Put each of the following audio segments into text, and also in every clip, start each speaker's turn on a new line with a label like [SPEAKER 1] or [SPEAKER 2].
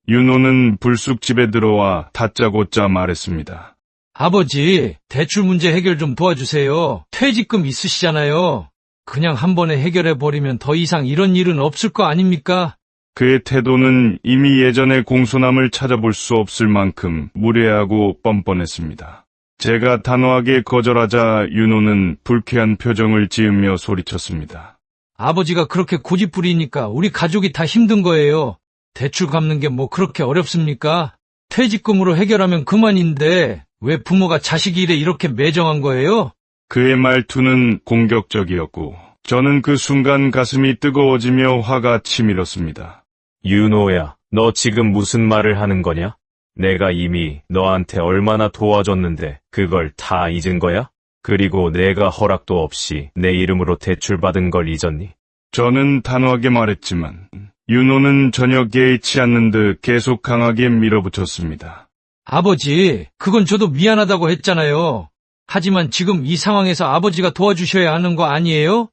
[SPEAKER 1] 윤호는 불쑥 집에 들어와 다짜고짜 말했습니다.
[SPEAKER 2] 아버지, 대출 문제 해결 좀 도와주세요. 퇴직금 있으시잖아요. 그냥 한 번에 해결해버리면 더 이상 이런 일은 없을 거 아닙니까?
[SPEAKER 1] 그의 태도는 이미 예전의 공손함을 찾아볼 수 없을 만큼 무례하고 뻔뻔했습니다. 제가 단호하게 거절하자 윤호는 불쾌한 표정을 지으며 소리쳤습니다.
[SPEAKER 2] 아버지가 그렇게 고집부리니까 우리 가족이 다 힘든 거예요. 대출 갚는 게 뭐 그렇게 어렵습니까? 퇴직금으로 해결하면 그만인데 왜 부모가 자식 일에 이렇게 매정한 거예요?
[SPEAKER 1] 그의 말투는 공격적이었고 저는 그 순간 가슴이 뜨거워지며 화가 치밀었습니다.
[SPEAKER 3] 윤호야, 너 지금 무슨 말을 하는 거냐? 내가 이미 너한테 얼마나 도와줬는데 그걸 다 잊은 거야? 그리고 내가 허락도 없이 내 이름으로 대출받은 걸 잊었니?
[SPEAKER 1] 저는 단호하게 말했지만 윤호는 전혀 개의치 않는 듯 계속 강하게 밀어붙였습니다.
[SPEAKER 2] 아버지, 그건 저도 미안하다고 했잖아요. 하지만 지금 이 상황에서 아버지가 도와주셔야 하는 거 아니에요?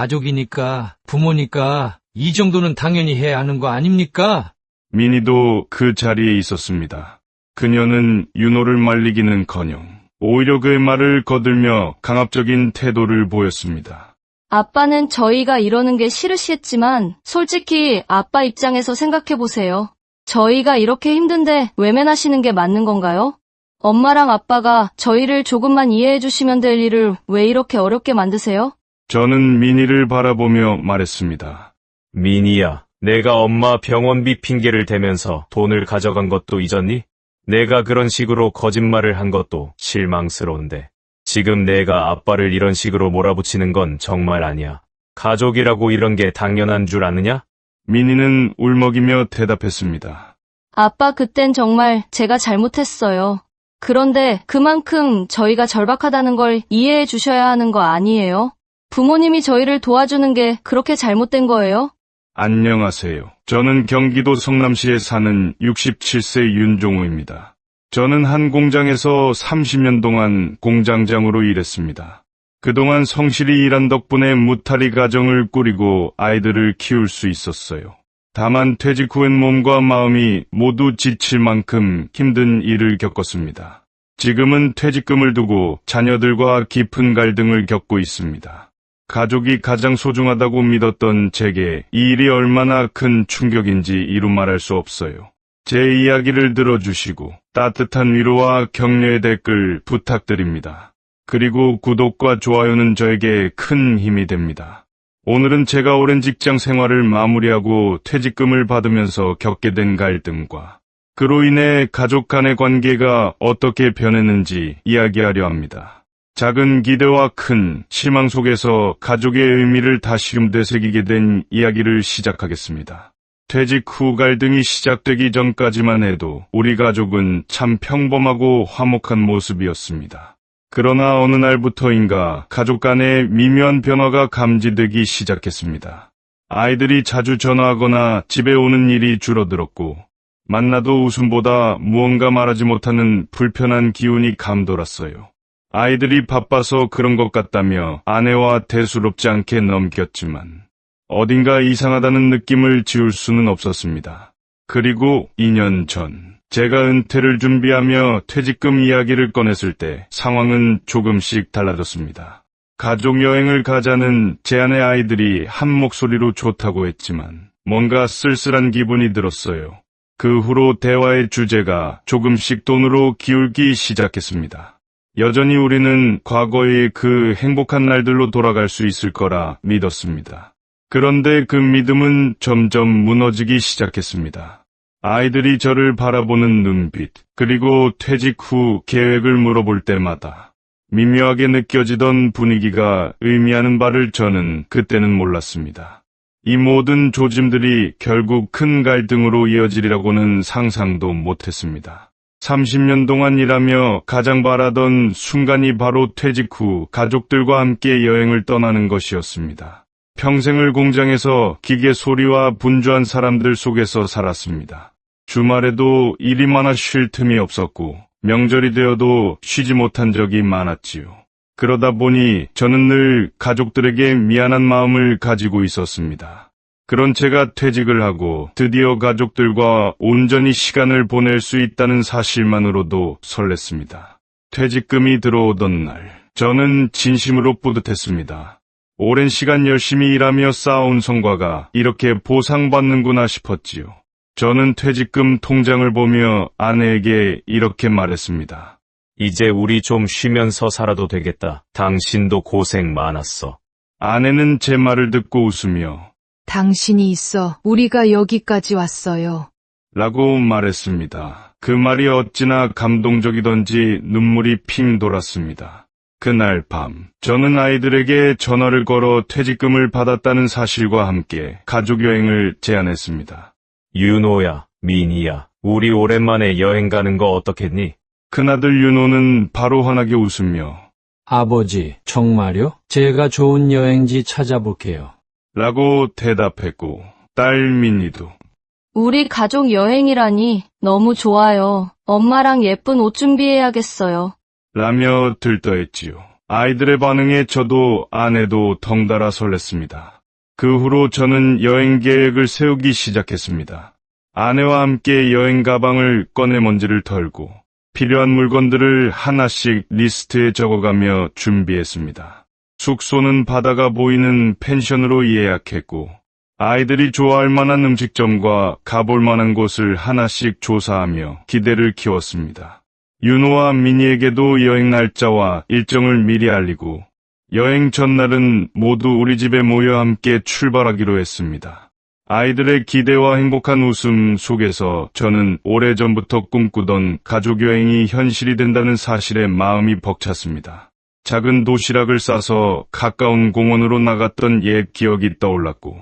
[SPEAKER 2] 가족이니까, 부모니까 이 정도는 당연히 해야 하는 거 아닙니까?
[SPEAKER 1] 민희도 그 자리에 있었습니다. 그녀는 윤호를 말리기는커녕 오히려 그의 말을 거들며 강압적인 태도를 보였습니다.
[SPEAKER 4] 아빠는 저희가 이러는 게 싫으시겠지만 솔직히 아빠 입장에서 생각해보세요. 저희가 이렇게 힘든데 외면하시는 게 맞는 건가요? 엄마랑 아빠가 저희를 조금만 이해해 주시면 될 일을 왜 이렇게 어렵게 만드세요?
[SPEAKER 1] 저는 민희를 바라보며 말했습니다.
[SPEAKER 3] 민희야, 내가 엄마 병원비 핑계를 대면서 돈을 가져간 것도 잊었니? 내가 그런 식으로 거짓말을 한 것도 실망스러운데 지금 내가 아빠를 이런 식으로 몰아붙이는 건 정말 아니야. 가족이라고 이런 게 당연한 줄 아느냐?
[SPEAKER 1] 민희는 울먹이며 대답했습니다.
[SPEAKER 4] 아빠, 그땐 정말 제가 잘못했어요. 그런데 그만큼 저희가 절박하다는 걸 이해해 주셔야 하는 거 아니에요? 부모님이 저희를 도와주는 게 그렇게 잘못된 거예요?
[SPEAKER 1] 안녕하세요. 저는 경기도 성남시에 사는 67세 윤종우입니다. 저는 한 공장에서 30년 동안 공장장으로 일했습니다. 그동안 성실히 일한 덕분에 무탈이 가정을 꾸리고 아이들을 키울 수 있었어요. 다만 퇴직 후엔 몸과 마음이 모두 지칠 만큼 힘든 일을 겪었습니다. 지금은 퇴직금을 두고 자녀들과 깊은 갈등을 겪고 있습니다. 가족이 가장 소중하다고 믿었던 제게 이 일이 얼마나 큰 충격인지 이루 말할 수 없어요. 제 이야기를 들어주시고 따뜻한 위로와 격려의 댓글 부탁드립니다. 그리고 구독과 좋아요는 저에게 큰 힘이 됩니다. 오늘은 제가 오랜 직장 생활을 마무리하고 퇴직금을 받으면서 겪게 된 갈등과 그로 인해 가족 간의 관계가 어떻게 변했는지 이야기하려 합니다. 작은 기대와 큰 실망 속에서 가족의 의미를 다시금 되새기게 된 이야기를 시작하겠습니다. 퇴직 후 갈등이 시작되기 전까지만 해도 우리 가족은 참 평범하고 화목한 모습이었습니다. 그러나 어느 날부터인가 가족 간의 미묘한 변화가 감지되기 시작했습니다. 아이들이 자주 전화하거나 집에 오는 일이 줄어들었고 만나도 웃음보다 무언가 말하지 못하는 불편한 기운이 감돌았어요. 아이들이 바빠서 그런 것 같다며 아내와 대수롭지 않게 넘겼지만 어딘가 이상하다는 느낌을 지울 수는 없었습니다. 그리고 2년 전 제가 은퇴를 준비하며 퇴직금 이야기를 꺼냈을 때 상황은 조금씩 달라졌습니다. 가족여행을 가자는 제안의 아이들이 한 목소리로 좋다고 했지만 뭔가 쓸쓸한 기분이 들었어요. 그 후로 대화의 주제가 조금씩 돈으로 기울기 시작했습니다. 여전히 우리는 과거의 그 행복한 날들로 돌아갈 수 있을 거라 믿었습니다. 그런데 그 믿음은 점점 무너지기 시작했습니다. 아이들이 저를 바라보는 눈빛, 그리고 퇴직 후 계획을 물어볼 때마다 미묘하게 느껴지던 분위기가 의미하는 바를 저는 그때는 몰랐습니다. 이 모든 조짐들이 결국 큰 갈등으로 이어지리라고는 상상도 못했습니다. 30년 동안 일하며 가장 바라던 순간이 바로 퇴직 후 가족들과 함께 여행을 떠나는 것이었습니다. 평생을 공장에서 기계 소리와 분주한 사람들 속에서 살았습니다. 주말에도 일이 많아 쉴 틈이 없었고 명절이 되어도 쉬지 못한 적이 많았지요. 그러다 보니 저는 늘 가족들에게 미안한 마음을 가지고 있었습니다. 그런 제가 퇴직을 하고 드디어 가족들과 온전히 시간을 보낼 수 있다는 사실만으로도 설렜습니다. 퇴직금이 들어오던 날, 저는 진심으로 뿌듯했습니다. 오랜 시간 열심히 일하며 쌓아온 성과가 이렇게 보상받는구나 싶었지요. 저는 퇴직금 통장을 보며 아내에게 이렇게 말했습니다.
[SPEAKER 3] 이제 우리 좀 쉬면서 살아도 되겠다. 당신도 고생 많았어.
[SPEAKER 1] 아내는 제 말을 듣고 웃으며
[SPEAKER 5] 당신이 있어 우리가 여기까지 왔어요.
[SPEAKER 1] 라고 말했습니다. 그 말이 어찌나 감동적이던지 눈물이 핑 돌았습니다. 그날 밤, 저는 아이들에게 전화를 걸어 퇴직금을 받았다는 사실과 함께 가족여행을 제안했습니다.
[SPEAKER 3] 윤호야, 민희야, 우리 오랜만에 여행 가는 거 어떻겠니?
[SPEAKER 1] 큰아들 윤호는 바로 환하게 웃으며
[SPEAKER 2] 아버지, 정말요? 제가 좋은 여행지 찾아볼게요.
[SPEAKER 1] 라고 대답했고, 딸 민희도
[SPEAKER 4] 우리 가족 여행이라니 너무 좋아요. 엄마랑 예쁜 옷 준비해야겠어요.
[SPEAKER 1] 라며 들떠했지요. 아이들의 반응에 저도 아내도 덩달아 설렜습니다. 그 후로 저는 여행 계획을 세우기 시작했습니다. 아내와 함께 여행 가방을 꺼내 먼지를 털고 필요한 물건들을 하나씩 리스트에 적어가며 준비했습니다. 숙소는 바다가 보이는 펜션으로 예약했고 아이들이 좋아할 만한 음식점과 가볼 만한 곳을 하나씩 조사하며 기대를 키웠습니다. 윤호와 민희에게도 여행 날짜와 일정을 미리 알리고 여행 전날은 모두 우리 집에 모여 함께 출발하기로 했습니다. 아이들의 기대와 행복한 웃음 속에서 저는 오래전부터 꿈꾸던 가족여행이 현실이 된다는 사실에 마음이 벅찼습니다. 작은 도시락을 싸서 가까운 공원으로 나갔던 옛 기억이 떠올랐고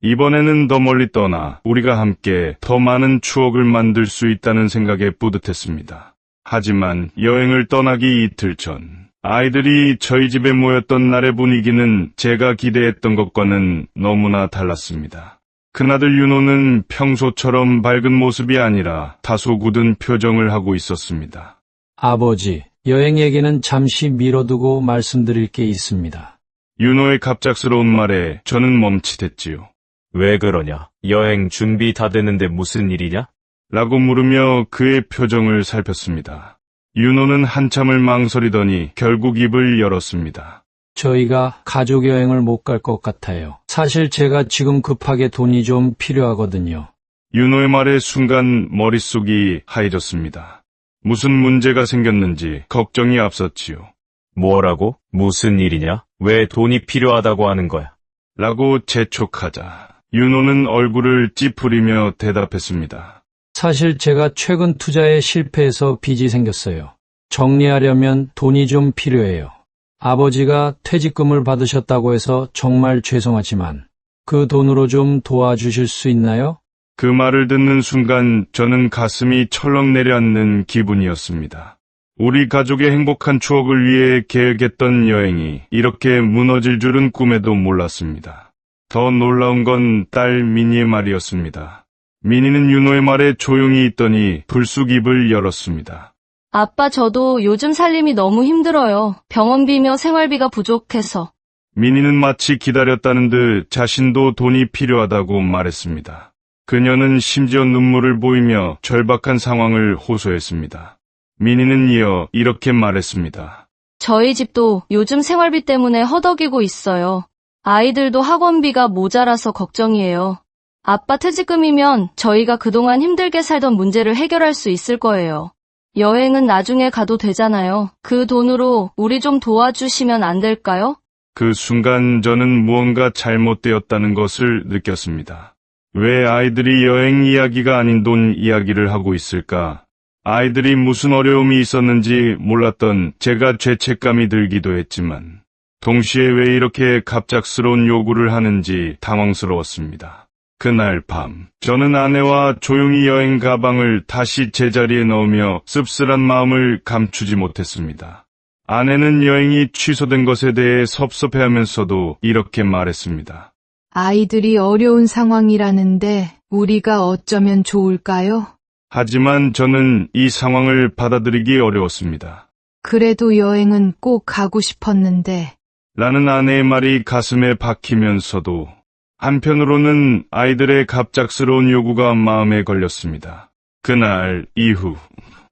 [SPEAKER 1] 이번에는 더 멀리 떠나 우리가 함께 더 많은 추억을 만들 수 있다는 생각에 뿌듯했습니다. 하지만 여행을 떠나기 이틀 전 아이들이 저희 집에 모였던 날의 분위기는 제가 기대했던 것과는 너무나 달랐습니다. 큰아들 윤호는 평소처럼 밝은 모습이 아니라 다소 굳은 표정을 하고 있었습니다.
[SPEAKER 2] 아버지, 여행 얘기는 잠시 미뤄두고 말씀드릴 게 있습니다.
[SPEAKER 1] 윤호의 갑작스러운 말에 저는 멈칫했지요.
[SPEAKER 3] 왜 그러냐? 여행 준비 다 됐는데 무슨 일이냐?
[SPEAKER 1] 라고 물으며 그의 표정을 살폈습니다. 윤호는 한참을 망설이더니 결국 입을 열었습니다.
[SPEAKER 2] 저희가 가족여행을 못 갈 것 같아요. 사실 제가 지금 급하게 돈이 좀 필요하거든요.
[SPEAKER 1] 윤호의 말에 순간 머릿속이 하얘졌습니다. 무슨 문제가 생겼는지 걱정이 앞섰지요.
[SPEAKER 3] 뭐라고? 무슨 일이냐? 왜 돈이 필요하다고 하는 거야?
[SPEAKER 1] 라고 재촉하자 윤호는 얼굴을 찌푸리며 대답했습니다.
[SPEAKER 2] 사실 제가 최근 투자에 실패해서 빚이 생겼어요. 정리하려면 돈이 좀 필요해요. 아버지가 퇴직금을 받으셨다고 해서 정말 죄송하지만 그 돈으로 좀 도와주실 수 있나요?
[SPEAKER 1] 그 말을 듣는 순간 저는 가슴이 철렁 내려앉는 기분이었습니다. 우리 가족의 행복한 추억을 위해 계획했던 여행이 이렇게 무너질 줄은 꿈에도 몰랐습니다. 더 놀라운 건 딸 민희의 말이었습니다. 민희는 윤호의 말에 조용히 있더니 불쑥 입을 열었습니다.
[SPEAKER 4] 아빠, 저도 요즘 살림이 너무 힘들어요. 병원비며 생활비가 부족해서.
[SPEAKER 1] 민희는 마치 기다렸다는 듯 자신도 돈이 필요하다고 말했습니다. 그녀는 심지어 눈물을 보이며 절박한 상황을 호소했습니다. 민희는 이어 이렇게 말했습니다.
[SPEAKER 4] 저희 집도 요즘 생활비 때문에 허덕이고 있어요. 아이들도 학원비가 모자라서 걱정이에요. 아빠 퇴직금이면 저희가 그동안 힘들게 살던 문제를 해결할 수 있을 거예요. 여행은 나중에 가도 되잖아요. 그 돈으로 우리 좀 도와주시면 안 될까요?
[SPEAKER 1] 그 순간 저는 무언가 잘못되었다는 것을 느꼈습니다. 왜 아이들이 여행 이야기가 아닌 돈 이야기를 하고 있을까? 아이들이 무슨 어려움이 있었는지 몰랐던 제가 죄책감이 들기도 했지만 동시에 왜 이렇게 갑작스러운 요구를 하는지 당황스러웠습니다. 그날 밤, 저는 아내와 조용히 여행 가방을 다시 제자리에 넣으며 씁쓸한 마음을 감추지 못했습니다. 아내는 여행이 취소된 것에 대해 섭섭해하면서도 이렇게 말했습니다.
[SPEAKER 5] 아이들이 어려운 상황이라는데 우리가 어쩌면 좋을까요?
[SPEAKER 1] 하지만 저는 이 상황을 받아들이기 어려웠습니다.
[SPEAKER 5] 그래도 여행은 꼭 가고 싶었는데.
[SPEAKER 1] 라는 아내의 말이 가슴에 박히면서도 한편으로는 아이들의 갑작스러운 요구가 마음에 걸렸습니다. 그날 이후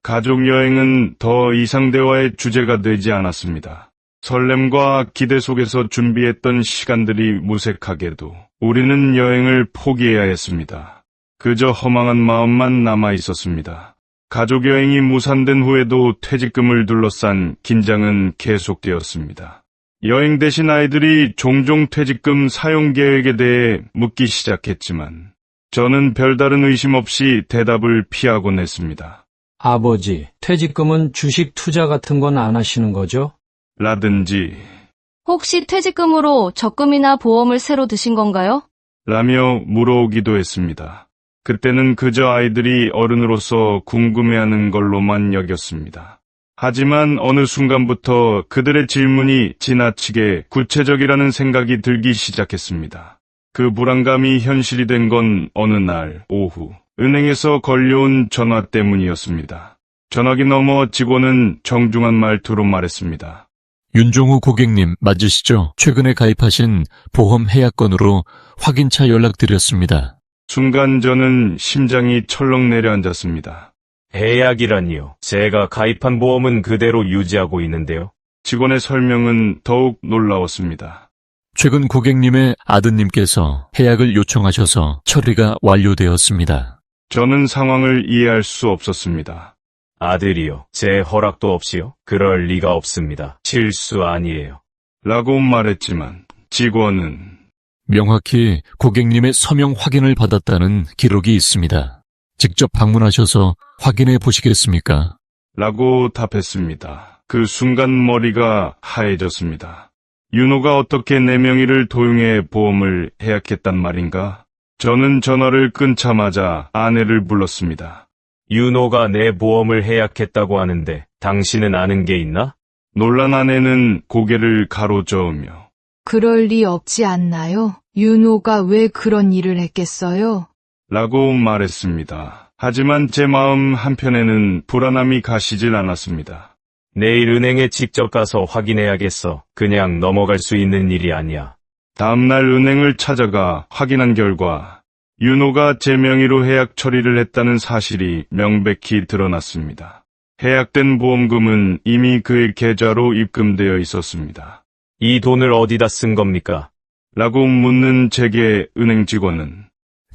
[SPEAKER 1] 가족 여행은 더 이상 대화의 주제가 되지 않았습니다. 설렘과 기대 속에서 준비했던 시간들이 무색하게도 우리는 여행을 포기해야 했습니다. 그저 허망한 마음만 남아 있었습니다. 가족 여행이 무산된 후에도 퇴직금을 둘러싼 긴장은 계속되었습니다. 여행 대신 아이들이 종종 퇴직금 사용 계획에 대해 묻기 시작했지만 저는 별다른 의심 없이 대답을 피하곤 했습니다.
[SPEAKER 2] 아버지, 퇴직금은 주식 투자 같은 건 안 하시는 거죠?
[SPEAKER 1] 라든지
[SPEAKER 4] 혹시 퇴직금으로 적금이나 보험을 새로 드신 건가요?
[SPEAKER 1] 라며 물어오기도 했습니다. 그때는 그저 아이들이 어른으로서 궁금해하는 걸로만 여겼습니다. 하지만 어느 순간부터 그들의 질문이 지나치게 구체적이라는 생각이 들기 시작했습니다. 그 불안감이 현실이 된 건 어느 날 오후 은행에서 걸려온 전화 때문이었습니다. 전화기 너머 직원은 정중한 말투로 말했습니다.
[SPEAKER 6] 윤종우 고객님 맞으시죠? 최근에 가입하신 보험 해약건으로 확인차 연락드렸습니다.
[SPEAKER 1] 순간 저는 심장이 철렁 내려앉았습니다.
[SPEAKER 3] 해약이라니요. 제가 가입한 보험은 그대로 유지하고 있는데요.
[SPEAKER 1] 직원의 설명은 더욱 놀라웠습니다.
[SPEAKER 6] 최근 고객님의 아드님께서 해약을 요청하셔서 처리가 완료되었습니다.
[SPEAKER 1] 저는 상황을 이해할 수 없었습니다.
[SPEAKER 3] 아들이요. 제 허락도 없이요? 그럴 리가 없습니다. 실수 아니에요.
[SPEAKER 1] 라고 말했지만 직원은
[SPEAKER 6] 명확히 고객님의 서명 확인을 받았다는 기록이 있습니다. 직접 방문하셔서 확인해 보시겠습니까?
[SPEAKER 1] 라고 답했습니다. 그 순간 머리가 하얘졌습니다. 윤호가 어떻게 내 명의를 도용해 보험을 해약했단 말인가? 저는 전화를 끊자마자 아내를 불렀습니다.
[SPEAKER 3] 윤호가 내 보험을 해약했다고 하는데 당신은 아는 게 있나?
[SPEAKER 1] 놀란 아내는 고개를 가로저으며
[SPEAKER 5] 그럴 리 없지 않나요? 윤호가 왜 그런 일을 했겠어요?
[SPEAKER 1] 라고 말했습니다. 하지만 제 마음 한편에는 불안함이 가시질 않았습니다.
[SPEAKER 3] 내일 은행에 직접 가서 확인해야겠어. 그냥 넘어갈 수 있는 일이 아니야.
[SPEAKER 1] 다음날 은행을 찾아가 확인한 결과 윤호가 제 명의로 해약 처리를 했다는 사실이 명백히 드러났습니다. 해약된 보험금은 이미 그의 계좌로 입금되어 있었습니다.
[SPEAKER 3] 이 돈을 어디다 쓴 겁니까?
[SPEAKER 1] 라고 묻는 제게 은행 직원은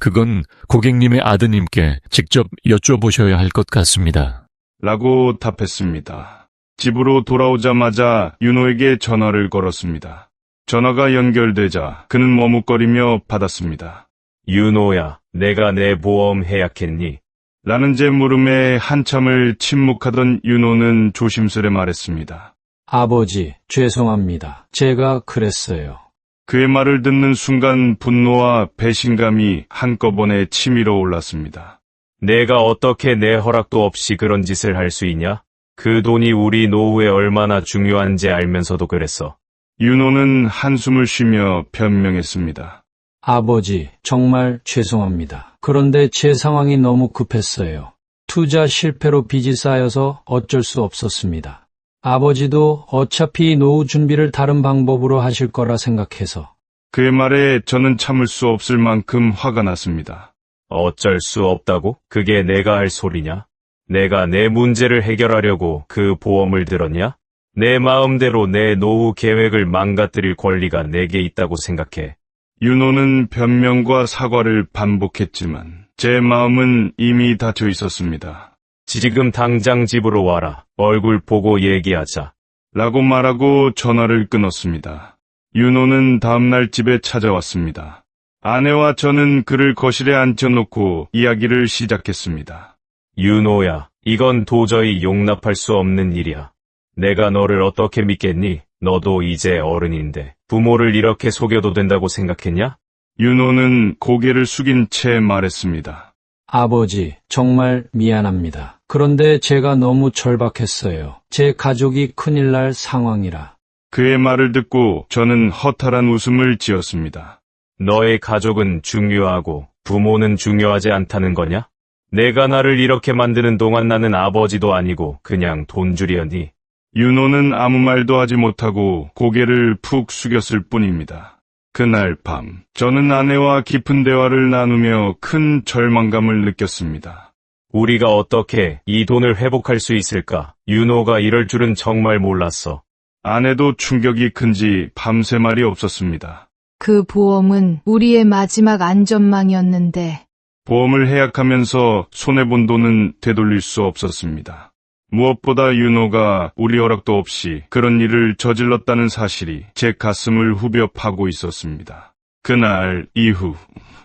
[SPEAKER 6] 그건 고객님의 아드님께 직접 여쭤보셔야 할 것 같습니다.
[SPEAKER 1] 라고 답했습니다. 집으로 돌아오자마자 윤호에게 전화를 걸었습니다. 전화가 연결되자 그는 머뭇거리며 받았습니다.
[SPEAKER 3] 윤호야, 내가 내 보험 해약했니?
[SPEAKER 1] 라는 제 물음에 한참을 침묵하던 윤호는 조심스레 말했습니다.
[SPEAKER 2] 아버지, 죄송합니다. 제가 그랬어요.
[SPEAKER 1] 그의 말을 듣는 순간 분노와 배신감이 한꺼번에 치밀어 올랐습니다.
[SPEAKER 3] 내가 어떻게 내 허락도 없이 그런 짓을 할 수 있냐? 그 돈이 우리 노후에 얼마나 중요한지 알면서도 그랬어.
[SPEAKER 1] 윤호는 한숨을 쉬며 변명했습니다.
[SPEAKER 2] 아버지, 정말 죄송합니다. 그런데 제 상황이 너무 급했어요. 투자 실패로 빚이 쌓여서 어쩔 수 없었습니다. 아버지도 어차피 노후 준비를 다른 방법으로 하실 거라 생각해서.
[SPEAKER 1] 그의 말에 저는 참을 수 없을 만큼 화가 났습니다.
[SPEAKER 3] 어쩔 수 없다고? 그게 내가 할 소리냐? 내가 내 문제를 해결하려고 그 보험을 들었냐? 내 마음대로 내 노후 계획을 망가뜨릴 권리가 내게 있다고 생각해.
[SPEAKER 1] 윤호는 변명과 사과를 반복했지만 제 마음은 이미 닫혀 있었습니다.
[SPEAKER 3] 지금 당장 집으로 와라. 얼굴 보고 얘기하자.
[SPEAKER 1] 라고 말하고 전화를 끊었습니다. 윤호는 다음날 집에 찾아왔습니다. 아내와 저는 그를 거실에 앉혀놓고 이야기를 시작했습니다.
[SPEAKER 3] 윤호야, 이건 도저히 용납할 수 없는 일이야. 내가 너를 어떻게 믿겠니? 너도 이제 어른인데 부모를 이렇게 속여도 된다고 생각했냐?
[SPEAKER 1] 윤호는 고개를 숙인 채 말했습니다.
[SPEAKER 2] 아버지, 정말 미안합니다. 그런데 제가 너무 절박했어요. 제 가족이 큰일 날 상황이라.
[SPEAKER 1] 그의 말을 듣고 저는 허탈한 웃음을 지었습니다.
[SPEAKER 3] 너의 가족은 중요하고 부모는 중요하지 않다는 거냐? 내가 나를 이렇게 만드는 동안 나는 아버지도 아니고 그냥 돈줄이었니?
[SPEAKER 1] 윤호는 아무 말도 하지 못하고 고개를 푹 숙였을 뿐입니다. 그날 밤, 저는 아내와 깊은 대화를 나누며 큰 절망감을 느꼈습니다.
[SPEAKER 3] 우리가 어떻게 이 돈을 회복할 수 있을까? 윤호가 이럴 줄은 정말 몰랐어.
[SPEAKER 1] 아내도 충격이 큰지 밤새 말이 없었습니다.
[SPEAKER 5] 그 보험은 우리의 마지막 안전망이었는데
[SPEAKER 1] 보험을 해약하면서 손해본 돈은 되돌릴 수 없었습니다. 무엇보다 윤호가 우리 허락도 없이 그런 일을 저질렀다는 사실이 제 가슴을 후벼 파고 있었습니다. 그날 이후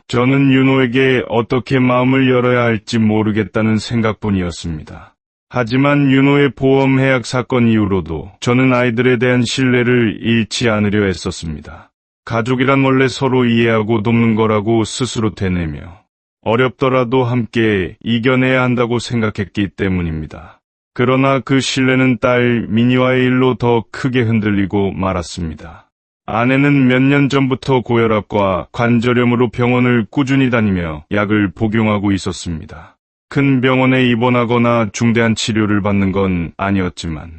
[SPEAKER 1] 저는 윤호에게 어떻게 마음을 열어야 할지 모르겠다는 생각뿐이었습니다. 하지만 윤호의 보험 해약 사건 이후로도 저는 아이들에 대한 신뢰를 잃지 않으려 했었습니다. 가족이란 원래 서로 이해하고 돕는 거라고 스스로 되뇌며 어렵더라도 함께 이겨내야 한다고 생각했기 때문입니다. 그러나 그 신뢰는 딸 미니와의 일로 더 크게 흔들리고 말았습니다. 아내는 몇 년 전부터 고혈압과 관절염으로 병원을 꾸준히 다니며 약을 복용하고 있었습니다. 큰 병원에 입원하거나 중대한 치료를 받는 건 아니었지만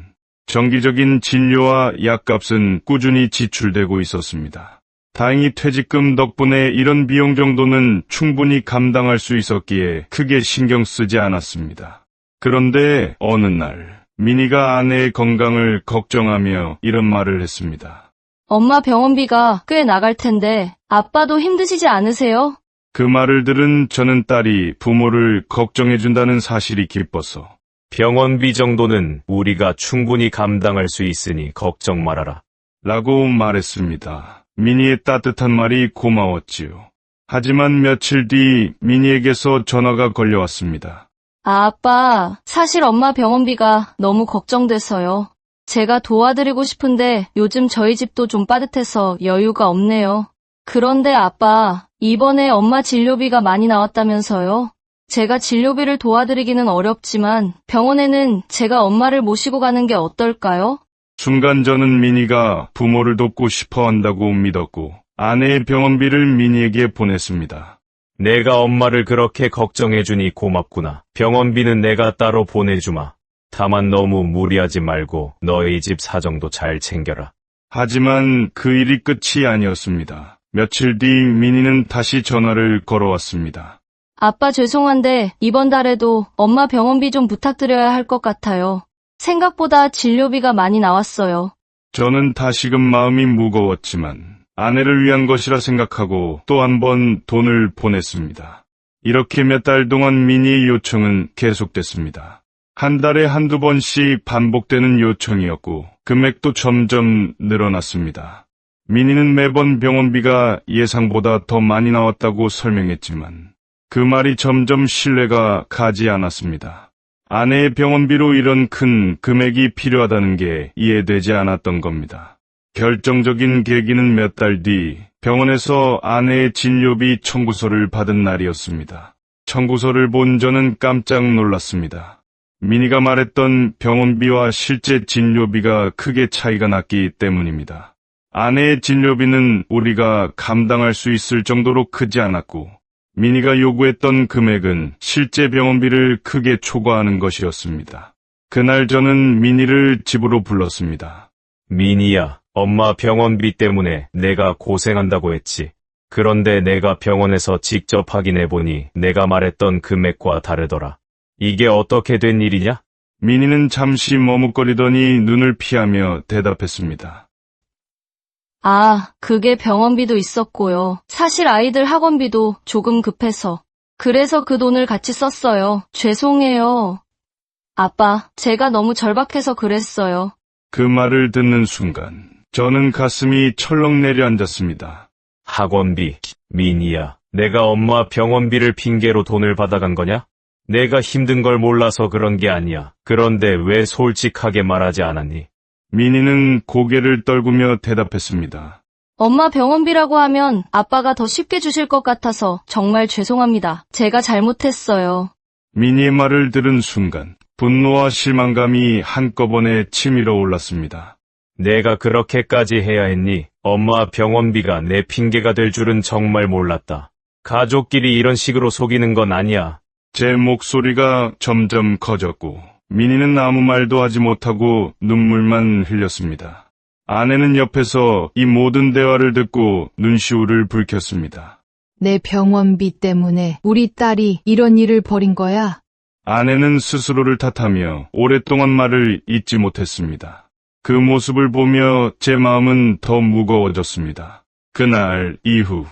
[SPEAKER 1] 정기적인 진료와 약값은 꾸준히 지출되고 있었습니다. 다행히 퇴직금 덕분에 이런 비용 정도는 충분히 감당할 수 있었기에 크게 신경 쓰지 않았습니다. 그런데 어느 날 미니가 아내의 건강을 걱정하며 이런 말을 했습니다.
[SPEAKER 4] 엄마 병원비가 꽤 나갈 텐데 아빠도 힘드시지 않으세요?
[SPEAKER 1] 그 말을 들은 저는 딸이 부모를 걱정해준다는 사실이 기뻐서
[SPEAKER 3] 병원비 정도는 우리가 충분히 감당할 수 있으니 걱정 말아라.
[SPEAKER 1] 라고 말했습니다. 미니의 따뜻한 말이 고마웠지요. 하지만 며칠 뒤 미니에게서 전화가 걸려왔습니다.
[SPEAKER 4] 아빠, 사실 엄마 병원비가 너무 걱정돼서요. 제가 도와드리고 싶은데 요즘 저희 집도 좀 빠듯해서 여유가 없네요. 그런데 아빠, 이번에 엄마 진료비가 많이 나왔다면서요? 제가 진료비를 도와드리기는 어렵지만 병원에는 제가 엄마를 모시고 가는 게 어떨까요?
[SPEAKER 1] 순간 저는 미니가 부모를 돕고 싶어 한다고 믿었고 아내의 병원비를 미니에게 보냈습니다.
[SPEAKER 3] 내가 엄마를 그렇게 걱정해주니 고맙구나. 병원비는 내가 따로 보내주마. 다만 너무 무리하지 말고 너희 집 사정도 잘 챙겨라.
[SPEAKER 1] 하지만 그 일이 끝이 아니었습니다. 며칠 뒤 미니는 다시 전화를 걸어왔습니다.
[SPEAKER 4] 아빠 죄송한데 이번 달에도 엄마 병원비 좀 부탁드려야 할 것 같아요. 생각보다 진료비가 많이 나왔어요.
[SPEAKER 1] 저는 다시금 마음이 무거웠지만 아내를 위한 것이라 생각하고 또 한 번 돈을 보냈습니다. 이렇게 몇 달 동안 미니의 요청은 계속됐습니다. 한 달에 한두 번씩 반복되는 요청이었고 금액도 점점 늘어났습니다. 미니는 매번 병원비가 예상보다 더 많이 나왔다고 설명했지만 그 말이 점점 신뢰가 가지 않았습니다. 아내의 병원비로 이런 큰 금액이 필요하다는 게 이해되지 않았던 겁니다. 결정적인 계기는 몇 달 뒤 병원에서 아내의 진료비 청구서를 받은 날이었습니다. 청구서를 본 저는 깜짝 놀랐습니다. 미니가 말했던 병원비와 실제 진료비가 크게 차이가 났기 때문입니다. 아내의 진료비는 우리가 감당할 수 있을 정도로 크지 않았고 미니가 요구했던 금액은 실제 병원비를 크게 초과하는 것이었습니다. 그날 저는 미니를 집으로 불렀습니다.
[SPEAKER 3] 미니야, 엄마 병원비 때문에 내가 고생한다고 했지. 그런데 내가 병원에서 직접 확인해보니 내가 말했던 금액과 다르더라. 이게 어떻게 된 일이냐?
[SPEAKER 1] 미니는 잠시 머뭇거리더니 눈을 피하며 대답했습니다.
[SPEAKER 4] 아, 그게 병원비도 있었고요. 사실 아이들 학원비도 조금 급해서. 그래서 그 돈을 같이 썼어요. 죄송해요. 아빠, 제가 너무 절박해서 그랬어요.
[SPEAKER 1] 그 말을 듣는 순간 저는 가슴이 철렁 내려앉았습니다.
[SPEAKER 3] 학원비, 미니야, 내가 엄마 병원비를 핑계로 돈을 받아간 거냐? 내가 힘든 걸 몰라서 그런 게 아니야. 그런데 왜 솔직하게 말하지 않았니?
[SPEAKER 1] 미니는 고개를 떨구며 대답했습니다.
[SPEAKER 4] 엄마 병원비라고 하면 아빠가 더 쉽게 주실 것 같아서 정말 죄송합니다. 제가 잘못했어요.
[SPEAKER 1] 미니의 말을 들은 순간 분노와 실망감이 한꺼번에 치밀어 올랐습니다.
[SPEAKER 3] 내가 그렇게까지 해야 했니? 엄마 병원비가 내 핑계가 될 줄은 정말 몰랐다. 가족끼리 이런 식으로 속이는 건 아니야.
[SPEAKER 1] 제 목소리가 점점 커졌고 미니는 아무 말도 하지 못하고 눈물만 흘렸습니다. 아내는 옆에서 이 모든 대화를 듣고 눈시울을 붉혔습니다.
[SPEAKER 5] 내 병원비 때문에 우리 딸이 이런 일을 벌인 거야.
[SPEAKER 1] 아내는 스스로를 탓하며 오랫동안 말을 잇지 못했습니다. 그 모습을 보며 제 마음은 더 무거워졌습니다. 그날 이후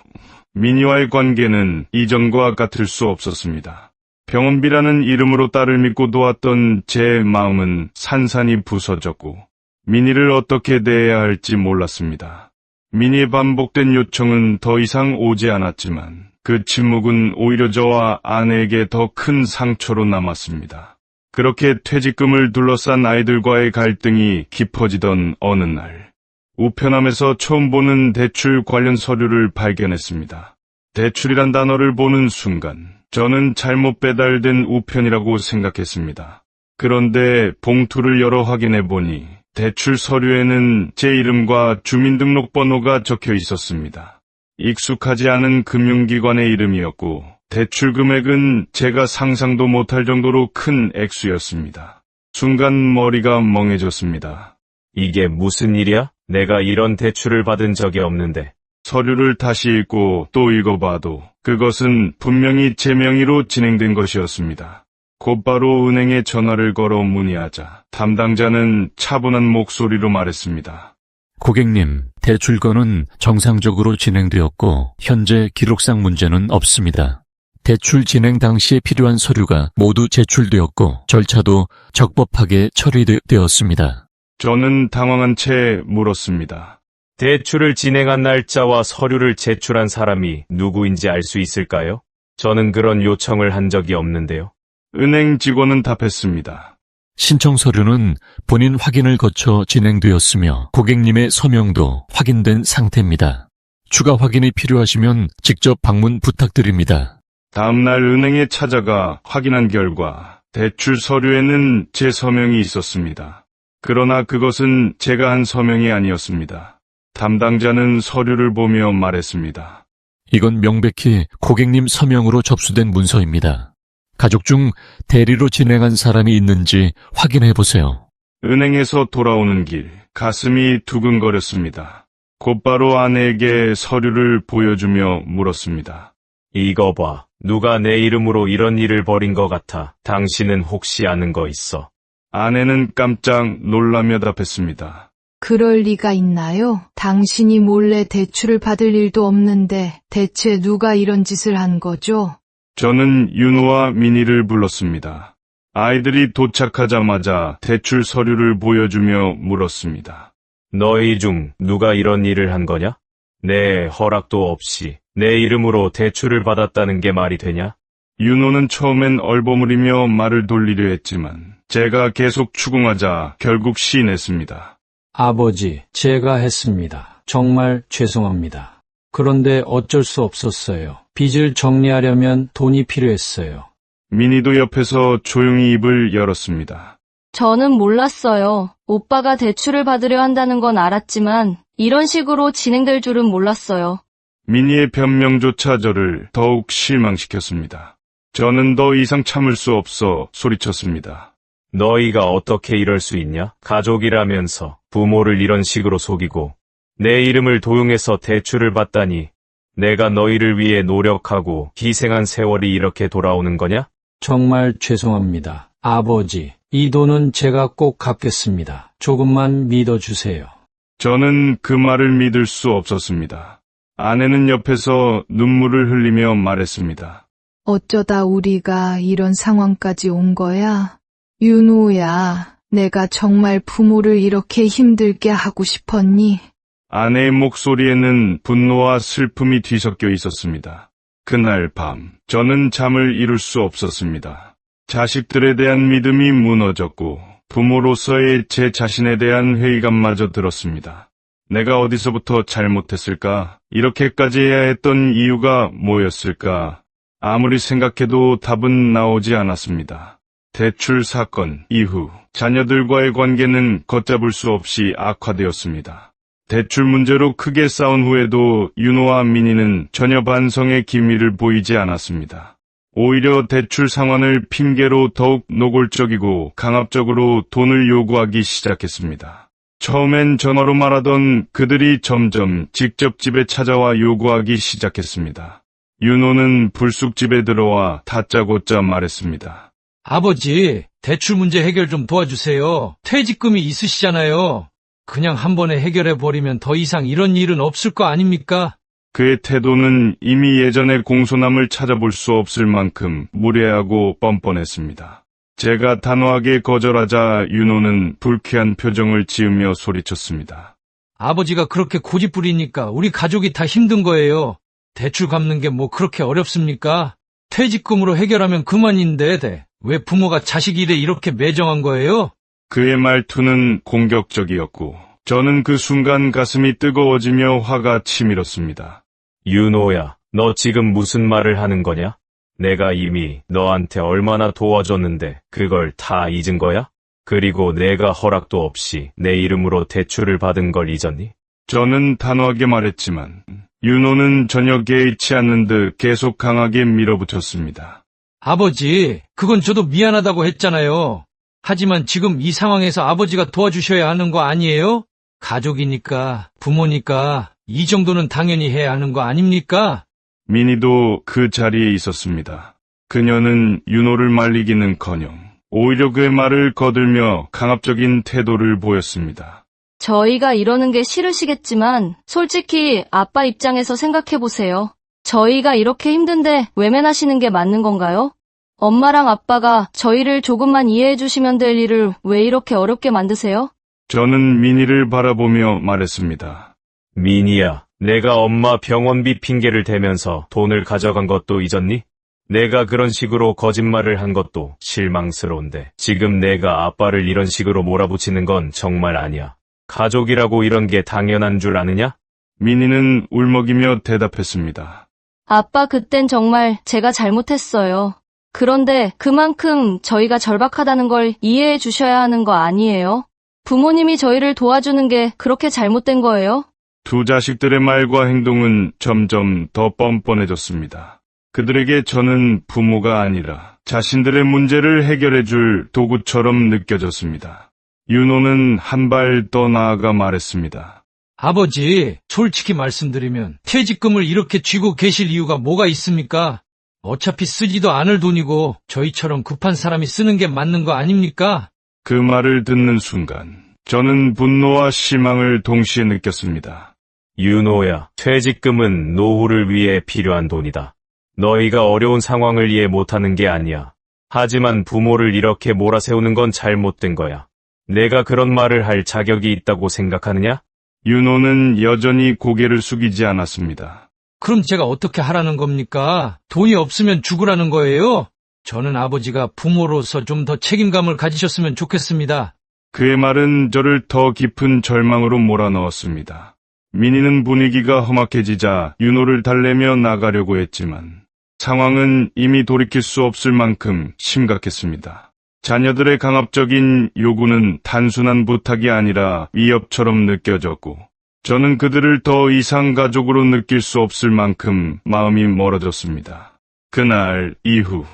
[SPEAKER 1] 민희와의 관계는 이전과 같을 수 없었습니다. 병원비라는 이름으로 딸을 믿고 도왔던 제 마음은 산산이 부서졌고 민희를 어떻게 대해야 할지 몰랐습니다. 민희의 반복된 요청은 더 이상 오지 않았지만 그 침묵은 오히려 저와 아내에게 더 큰 상처로 남았습니다. 그렇게 퇴직금을 둘러싼 아이들과의 갈등이 깊어지던 어느 날, 우편함에서 처음 보는 대출 관련 서류를 발견했습니다. 대출이란 단어를 보는 순간 저는 잘못 배달된 우편이라고 생각했습니다. 그런데 봉투를 열어 확인해 보니 대출 서류에는 제 이름과 주민등록번호가 적혀 있었습니다. 익숙하지 않은 금융기관의 이름이었고 대출 금액은 제가 상상도 못할 정도로 큰 액수였습니다. 순간 머리가 멍해졌습니다.
[SPEAKER 3] 이게 무슨 일이야? 내가 이런 대출을 받은 적이 없는데.
[SPEAKER 1] 서류를 다시 읽고 또 읽어봐도 그것은 분명히 제 명의로 진행된 것이었습니다. 곧바로 은행에 전화를 걸어 문의하자 담당자는 차분한 목소리로 말했습니다.
[SPEAKER 6] 고객님, 대출건은 정상적으로 진행되었고 현재 기록상 문제는 없습니다. 대출 진행 당시에 필요한 서류가 모두 제출되었고 절차도 적법하게 처리되었습니다.
[SPEAKER 1] 저는 당황한 채 물었습니다.
[SPEAKER 3] 대출을 진행한 날짜와 서류를 제출한 사람이 누구인지 알 수 있을까요? 저는 그런 요청을 한 적이 없는데요.
[SPEAKER 1] 은행 직원은 답했습니다.
[SPEAKER 6] 신청 서류는 본인 확인을 거쳐 진행되었으며 고객님의 서명도 확인된 상태입니다. 추가 확인이 필요하시면 직접 방문 부탁드립니다.
[SPEAKER 1] 다음날 은행에 찾아가 확인한 결과 대출 서류에는 제 서명이 있었습니다. 그러나 그것은 제가 한 서명이 아니었습니다. 담당자는 서류를 보며 말했습니다.
[SPEAKER 6] 이건 명백히 고객님 서명으로 접수된 문서입니다. 가족 중 대리로 진행한 사람이 있는지 확인해 보세요.
[SPEAKER 1] 은행에서 돌아오는 길, 가슴이 두근거렸습니다. 곧바로 아내에게 서류를 보여주며 물었습니다.
[SPEAKER 3] 이거 봐. 누가 내 이름으로 이런 일을 벌인 것 같아. 당신은 혹시 아는 거 있어?
[SPEAKER 1] 아내는 깜짝 놀라며 답했습니다.
[SPEAKER 5] 그럴 리가 있나요? 당신이 몰래 대출을 받을 일도 없는데 대체 누가 이런 짓을 한 거죠?
[SPEAKER 1] 저는 윤호와 민희를 불렀습니다. 아이들이 도착하자마자 대출 서류를 보여주며 물었습니다.
[SPEAKER 3] 너희 중 누가 이런 일을 한 거냐? 내 허락도 없이 내 이름으로 대출을 받았다는 게 말이 되냐?
[SPEAKER 1] 윤호는 처음엔 얼버무리며 말을 돌리려 했지만 제가 계속 추궁하자 결국 시인했습니다.
[SPEAKER 2] 아버지, 제가 했습니다. 정말 죄송합니다. 그런데 어쩔 수 없었어요. 빚을 정리하려면 돈이 필요했어요.
[SPEAKER 1] 민희도 옆에서 조용히 입을 열었습니다.
[SPEAKER 4] 저는 몰랐어요. 오빠가 대출을 받으려 한다는 건 알았지만 이런 식으로 진행될 줄은 몰랐어요.
[SPEAKER 1] 민희의 변명조차 저를 더욱 실망시켰습니다. 저는 더 이상 참을 수 없어 소리쳤습니다.
[SPEAKER 3] 너희가 어떻게 이럴 수 있냐? 가족이라면서 부모를 이런 식으로 속이고 내 이름을 도용해서 대출을 받다니. 내가 너희를 위해 노력하고 희생한 세월이 이렇게 돌아오는 거냐?
[SPEAKER 2] 정말 죄송합니다. 아버지, 이 돈은 제가 꼭 갚겠습니다. 조금만 믿어주세요.
[SPEAKER 1] 저는 그 말을 믿을 수 없었습니다. 아내는 옆에서 눈물을 흘리며 말했습니다.
[SPEAKER 5] 어쩌다 우리가 이런 상황까지 온 거야? 윤호야, 내가 정말 부모를 이렇게 힘들게 하고 싶었니?
[SPEAKER 1] 아내의 목소리에는 분노와 슬픔이 뒤섞여 있었습니다. 그날 밤, 저는 잠을 이룰 수 없었습니다. 자식들에 대한 믿음이 무너졌고 부모로서의 제 자신에 대한 회의감마저 들었습니다. 내가 어디서부터 잘못했을까? 이렇게까지 해야 했던 이유가 뭐였을까? 아무리 생각해도 답은 나오지 않았습니다. 대출 사건 이후 자녀들과의 관계는 걷잡을 수 없이 악화되었습니다. 대출 문제로 크게 싸운 후에도 윤호와 민희는 전혀 반성의 기미를 보이지 않았습니다. 오히려 대출 상환을 핑계로 더욱 노골적이고 강압적으로 돈을 요구하기 시작했습니다. 처음엔 전화로 말하던 그들이 점점 직접 집에 찾아와 요구하기 시작했습니다. 윤호는 불쑥 집에 들어와 다짜고짜 말했습니다.
[SPEAKER 2] 아버지, 대출 문제 해결 좀 도와주세요. 퇴직금이 있으시잖아요. 그냥 한 번에 해결해버리면 더 이상 이런 일은 없을 거 아닙니까?
[SPEAKER 1] 그의 태도는 이미 예전의 공손함을 찾아볼 수 없을 만큼 무례하고 뻔뻔했습니다. 제가 단호하게 거절하자 윤호는 불쾌한 표정을 지으며 소리쳤습니다.
[SPEAKER 2] 아버지가 그렇게 고집부리니까 우리 가족이 다 힘든 거예요. 대출 갚는 게 뭐 그렇게 어렵습니까? 퇴직금으로 해결하면 그만인데 왜 부모가 자식 일에 이렇게 매정한 거예요?
[SPEAKER 1] 그의 말투는 공격적이었고 저는 그 순간 가슴이 뜨거워지며 화가 치밀었습니다.
[SPEAKER 3] 윤호야, 너 지금 무슨 말을 하는 거냐? 내가 이미 너한테 얼마나 도와줬는데 그걸 다 잊은 거야? 그리고 내가 허락도 없이 내 이름으로 대출을 받은 걸 잊었니?
[SPEAKER 1] 저는 단호하게 말했지만 윤호는 전혀 개의치 않는 듯 계속 강하게 밀어붙였습니다.
[SPEAKER 2] 아버지, 그건 저도 미안하다고 했잖아요. 하지만 지금 이 상황에서 아버지가 도와주셔야 하는 거 아니에요? 가족이니까, 부모니까 이 정도는 당연히 해야 하는 거 아닙니까?
[SPEAKER 1] 민희도 그 자리에 있었습니다. 그녀는 윤호를 말리기는커녕 오히려 그의 말을 거들며 강압적인 태도를 보였습니다.
[SPEAKER 4] 저희가 이러는 게 싫으시겠지만 솔직히 아빠 입장에서 생각해보세요. 저희가 이렇게 힘든데 외면하시는 게 맞는 건가요? 엄마랑 아빠가 저희를 조금만 이해해주시면 될 일을 왜 이렇게 어렵게 만드세요?
[SPEAKER 1] 저는 민희를 바라보며 말했습니다.
[SPEAKER 3] 민희야, 내가 엄마 병원비 핑계를 대면서 돈을 가져간 것도 잊었니? 내가 그런 식으로 거짓말을 한 것도 실망스러운데 지금 내가 아빠를 이런 식으로 몰아붙이는 건 정말 아니야. 가족이라고 이런 게 당연한 줄 아느냐?
[SPEAKER 1] 민희는 울먹이며 대답했습니다.
[SPEAKER 4] 아빠, 그땐 정말 제가 잘못했어요. 그런데 그만큼 저희가 절박하다는 걸 이해해 주셔야 하는 거 아니에요? 부모님이 저희를 도와주는 게 그렇게 잘못된 거예요?
[SPEAKER 1] 두 자식들의 말과 행동은 점점 더 뻔뻔해졌습니다. 그들에게 저는 부모가 아니라 자신들의 문제를 해결해줄 도구처럼 느껴졌습니다. 윤호는 한 발 더 나아가 말했습니다.
[SPEAKER 2] 아버지, 솔직히 말씀드리면 퇴직금을 이렇게 쥐고 계실 이유가 뭐가 있습니까? 어차피 쓰지도 않을 돈이고 저희처럼 급한 사람이 쓰는 게 맞는 거 아닙니까?
[SPEAKER 1] 그 말을 듣는 순간 저는 분노와 실망을 동시에 느꼈습니다.
[SPEAKER 3] 윤호야, 퇴직금은 노후를 위해 필요한 돈이다. 너희가 어려운 상황을 이해 못하는 게 아니야. 하지만 부모를 이렇게 몰아세우는 건 잘못된 거야. 내가 그런 말을 할 자격이 있다고 생각하느냐?
[SPEAKER 1] 윤호는 여전히 고개를 숙이지 않았습니다.
[SPEAKER 2] 그럼 제가 어떻게 하라는 겁니까? 돈이 없으면 죽으라는 거예요? 저는 아버지가 부모로서 좀 더 책임감을 가지셨으면 좋겠습니다.
[SPEAKER 1] 그의 말은 저를 더 깊은 절망으로 몰아넣었습니다. 민희는 분위기가 험악해지자 윤호를 달래며 나가려고 했지만 상황은 이미 돌이킬 수 없을 만큼 심각했습니다. 자녀들의 강압적인 요구는 단순한 부탁이 아니라 위협처럼 느껴졌고 저는 그들을 더 이상 가족으로 느낄 수 없을 만큼 마음이 멀어졌습니다. 그날 이후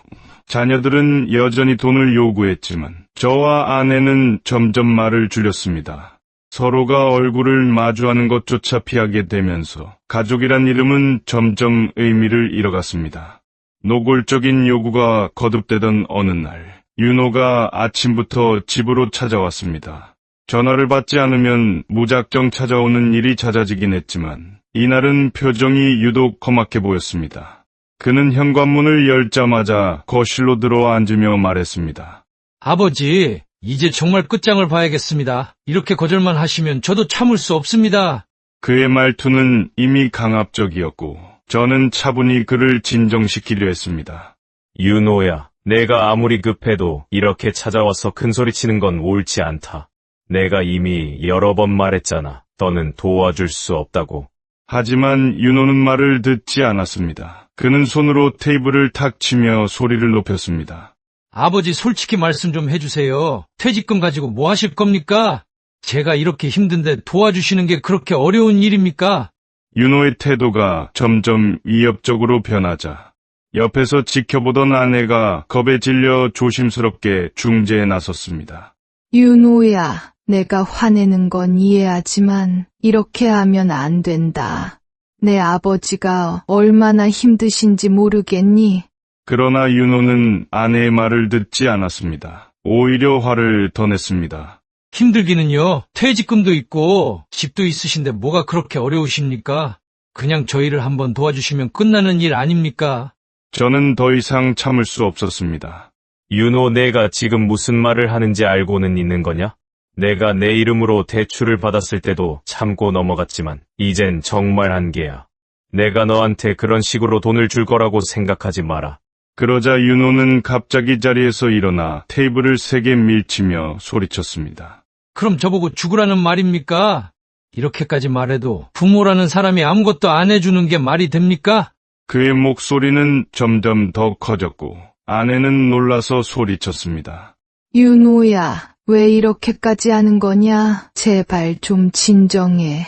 [SPEAKER 1] 자녀들은 여전히 돈을 요구했지만 저와 아내는 점점 말을 줄였습니다. 서로가 얼굴을 마주하는 것조차 피하게 되면서 가족이란 이름은 점점 의미를 잃어갔습니다. 노골적인 요구가 거듭되던 어느 날 윤호가 아침부터 집으로 찾아왔습니다. 전화를 받지 않으면 무작정 찾아오는 일이 잦아지긴 했지만 이날은 표정이 유독 험악해 보였습니다. 그는 현관문을 열자마자 거실로 들어와 앉으며 말했습니다.
[SPEAKER 2] 아버지, 이제 정말 끝장을 봐야겠습니다. 이렇게 거절만 하시면 저도 참을 수 없습니다.
[SPEAKER 1] 그의 말투는 이미 강압적이었고 저는 차분히 그를 진정시키려 했습니다.
[SPEAKER 3] 윤호야, 내가 아무리 급해도 이렇게 찾아와서 큰소리치는 건 옳지 않다. 내가 이미 여러 번 말했잖아. 너는 도와줄 수 없다고.
[SPEAKER 1] 하지만 윤호는 말을 듣지 않았습니다. 그는 손으로 테이블을 탁 치며 소리를 높였습니다.
[SPEAKER 2] 아버지, 솔직히 말씀 좀 해주세요. 퇴직금 가지고 뭐 하실 겁니까? 제가 이렇게 힘든데 도와주시는 게 그렇게 어려운 일입니까?
[SPEAKER 1] 윤호의 태도가 점점 위협적으로 변하자 옆에서 지켜보던 아내가 겁에 질려 조심스럽게 중재에 나섰습니다.
[SPEAKER 5] 윤호야, 내가 화내는 건 이해하지만 이렇게 하면 안 된다. 내 아버지가 얼마나 힘드신지 모르겠니?
[SPEAKER 1] 그러나 윤호는 아내의 말을 듣지 않았습니다. 오히려 화를 더 냈습니다.
[SPEAKER 2] 힘들기는요. 퇴직금도 있고 집도 있으신데 뭐가 그렇게 어려우십니까? 그냥 저희를 한번 도와주시면 끝나는 일 아닙니까?
[SPEAKER 1] 저는 더 이상 참을 수 없었습니다.
[SPEAKER 3] 윤호, 내가 지금 무슨 말을 하는지 알고는 있는 거냐? 내가 내 이름으로 대출을 받았을 때도 참고 넘어갔지만 이젠 정말 한계야. 내가 너한테 그런 식으로 돈을 줄 거라고 생각하지 마라.
[SPEAKER 1] 그러자 윤호는 갑자기 자리에서 일어나 테이블을 세게 밀치며 소리쳤습니다.
[SPEAKER 2] 그럼 저보고 죽으라는 말입니까? 이렇게까지 말해도 부모라는 사람이 아무것도 안 해주는 게 말이 됩니까?
[SPEAKER 1] 그의 목소리는 점점 더 커졌고 아내는 놀라서 소리쳤습니다.
[SPEAKER 5] 윤호야, 왜 이렇게까지 하는 거냐? 제발 좀 진정해.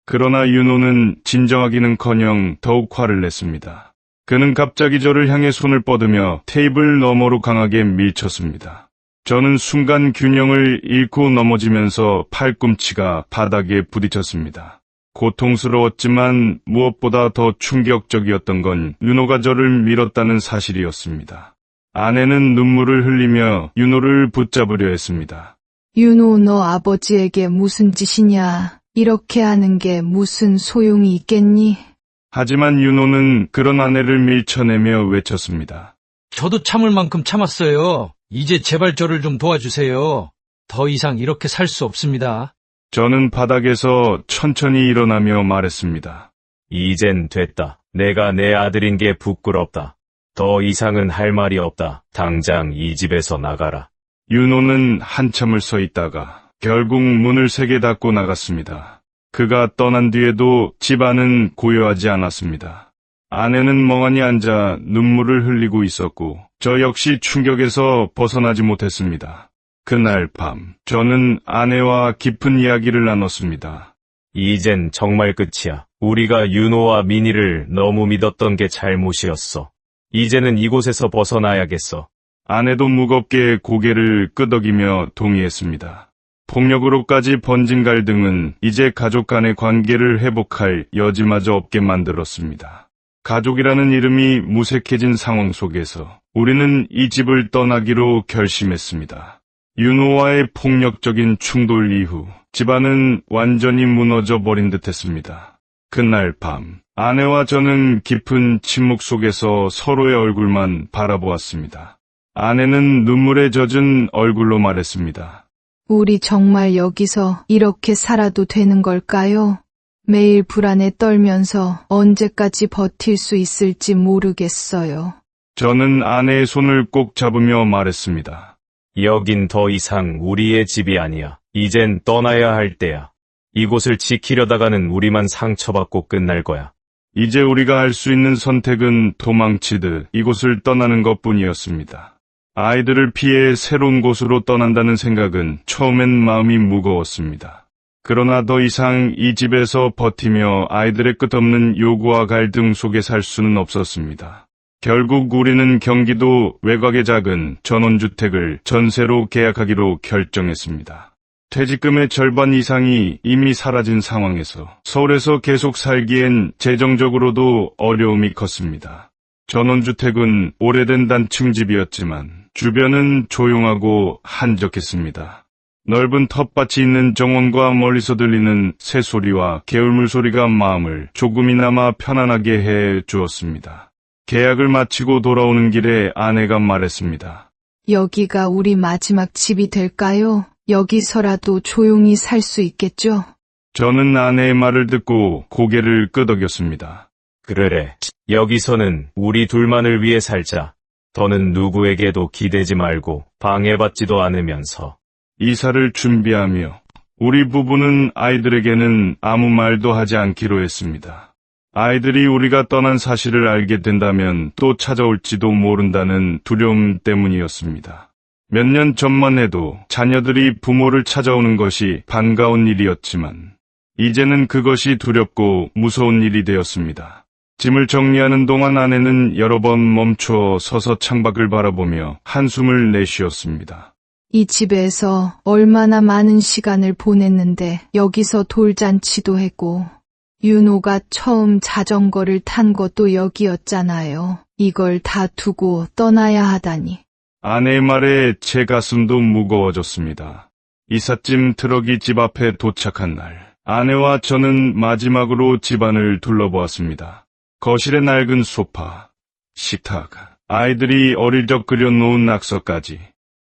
[SPEAKER 1] 그러나 윤호는 진정하기는커녕 더욱 화를 냈습니다. 그는 갑자기 저를 향해 손을 뻗으며 테이블 너머로 강하게 밀쳤습니다. 저는 순간 균형을 잃고 넘어지면서 팔꿈치가 바닥에 부딪혔습니다. 고통스러웠지만 무엇보다 더 충격적이었던 건 윤호가 저를 밀었다는 사실이었습니다. 아내는 눈물을 흘리며 윤호를 붙잡으려 했습니다.
[SPEAKER 5] 윤호, 너 아버지에게 무슨 짓이냐? 이렇게 하는 게 무슨 소용이 있겠니?
[SPEAKER 1] 하지만 윤호는 그런 아내를 밀쳐내며 외쳤습니다.
[SPEAKER 2] 저도 참을 만큼 참았어요. 이제 제발 저를 좀 도와주세요. 더 이상 이렇게 살 수 없습니다.
[SPEAKER 1] 저는 바닥에서 천천히 일어나며 말했습니다.
[SPEAKER 3] 이젠 됐다. 내가 내 아들인 게 부끄럽다. 더 이상은 할 말이 없다. 당장 이 집에서 나가라.
[SPEAKER 1] 윤호는 한참을 서 있다가 결국 문을 세게 닫고 나갔습니다. 그가 떠난 뒤에도 집안은 고요하지 않았습니다. 아내는 멍하니 앉아 눈물을 흘리고 있었고 저 역시 충격에서 벗어나지 못했습니다. 그날 밤 저는 아내와 깊은 이야기를 나눴습니다.
[SPEAKER 3] 이젠 정말 끝이야. 우리가 윤호와 민희를 너무 믿었던 게 잘못이었어. 이제는 이곳에서 벗어나야겠어.
[SPEAKER 1] 아내도 무겁게 고개를 끄덕이며 동의했습니다. 폭력으로까지 번진 갈등은 이제 가족 간의 관계를 회복할 여지마저 없게 만들었습니다. 가족이라는 이름이 무색해진 상황 속에서 우리는 이 집을 떠나기로 결심했습니다. 윤호와의 폭력적인 충돌 이후 집안은 완전히 무너져 버린 듯했습니다. 그날 밤 아내와 저는 깊은 침묵 속에서 서로의 얼굴만 바라보았습니다. 아내는 눈물에 젖은 얼굴로 말했습니다.
[SPEAKER 5] 우리 정말 여기서 이렇게 살아도 되는 걸까요? 매일 불안에 떨면서 언제까지 버틸 수 있을지 모르겠어요.
[SPEAKER 1] 저는 아내의 손을 꼭 잡으며 말했습니다.
[SPEAKER 3] 여긴 더 이상 우리의 집이 아니야. 이젠 떠나야 할 때야. 이곳을 지키려다가는 우리만 상처받고 끝날 거야.
[SPEAKER 1] 이제 우리가 할 수 있는 선택은 도망치듯 이곳을 떠나는 것뿐이었습니다. 아이들을 피해 새로운 곳으로 떠난다는 생각은 처음엔 마음이 무거웠습니다. 그러나 더 이상 이 집에서 버티며 아이들의 끝없는 요구와 갈등 속에 살 수는 없었습니다. 결국 우리는 경기도 외곽의 작은 전원주택을 전세로 계약하기로 결정했습니다. 퇴직금의 절반 이상이 이미 사라진 상황에서 서울에서 계속 살기엔 재정적으로도 어려움이 컸습니다. 전원주택은 오래된 단층집이었지만 주변은 조용하고 한적했습니다. 넓은 텃밭이 있는 정원과 멀리서 들리는 새소리와 개울물 소리가 마음을 조금이나마 편안하게 해 주었습니다. 계약을 마치고 돌아오는 길에 아내가 말했습니다.
[SPEAKER 5] 여기가 우리 마지막 집이 될까요? 여기서라도 조용히 살 수 있겠죠?
[SPEAKER 1] 저는 아내의 말을 듣고 고개를 끄덕였습니다.
[SPEAKER 3] 그래. 여기서는 우리 둘만을 위해 살자. 더는 누구에게도 기대지 말고 방해받지도 않으면서.
[SPEAKER 1] 이사를 준비하며 우리 부부는 아이들에게는 아무 말도 하지 않기로 했습니다. 아이들이 우리가 떠난 사실을 알게 된다면 또 찾아올지도 모른다는 두려움 때문이었습니다. 몇 년 전만 해도 자녀들이 부모를 찾아오는 것이 반가운 일이었지만 이제는 그것이 두렵고 무서운 일이 되었습니다. 짐을 정리하는 동안 아내는 여러 번 멈춰 서서 창밖을 바라보며 한숨을 내쉬었습니다.
[SPEAKER 5] 이 집에서 얼마나 많은 시간을 보냈는데 여기서 돌잔치도 했고 윤호가 처음 자전거를 탄 것도 여기였잖아요. 이걸 다 두고 떠나야 하다니.
[SPEAKER 1] 아내의 말에 제 가슴도 무거워졌습니다. 이삿짐 트럭이 집 앞에 도착한 날, 아내와 저는 마지막으로 집안을 둘러보았습니다. 거실에 낡은 소파, 식탁, 아이들이 어릴 적 그려놓은 낙서까지